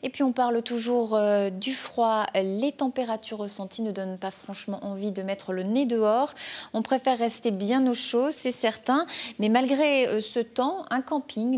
Et puis on parle toujours du froid. Les températures ressenties ne donnent pas franchement envie de mettre le nez dehors. On préfère rester bien au chaud, c'est certain. Mais malgré ce temps,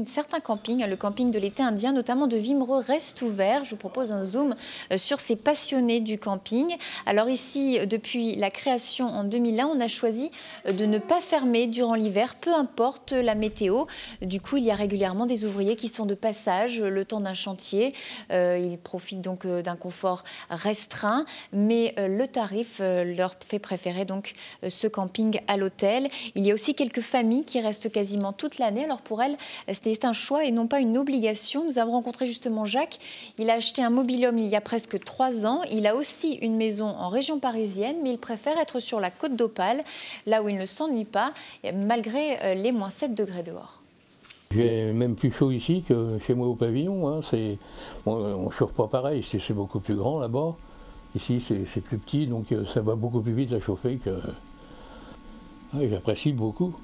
certains campings, le camping de l'été indien, notamment de Wimereux, reste ouvert. Je vous propose un zoom sur ces passionnés du camping. Alors ici, depuis la création en 2001, on a choisi de ne pas fermer durant l'hiver, peu importe la météo. Du coup, il y a régulièrement des ouvriers qui sont de passage le temps d'un chantier. Ils profitent donc d'un confort restreint, mais le tarif leur fait préférer donc ce camping à l'hôtel. Il y a aussi quelques familles qui restent quasiment toute l'année. Alors pour elles, c'était un choix et non pas une obligation. Nous avons rencontré justement Jacques. Il a acheté un mobil-home il y a presque 3 ans. Il a aussi une maison en région parisienne, mais il préfère être sur la côte d'Opale, là où il ne s'ennuie pas, malgré les moins 7 degrés dehors. J'ai même plus chaud ici que chez moi au pavillon. Hein. On ne chauffe pas pareil, c'est beaucoup plus grand là-bas. Ici c'est plus petit, donc ça va beaucoup plus vite à chauffer que... Ouais, j'apprécie beaucoup.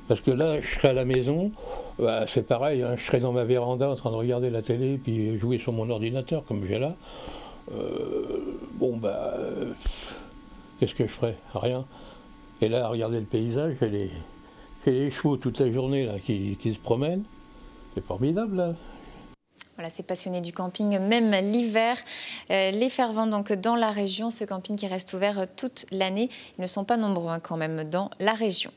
Parce que là, je serai à la maison, bah, c'est pareil, hein, je serai dans ma véranda en train de regarder la télé puis jouer sur mon ordinateur comme j'ai là. Qu'est-ce que je ferais? Rien. Et là, à regarder le paysage, j'ai les chevaux toute la journée là, qui se promènent. C'est formidable là. Voilà, ces passionnés du camping, même l'hiver, les fervents donc dans la région, ce camping qui reste ouvert toute l'année. Ils ne sont pas nombreux quand même dans la région.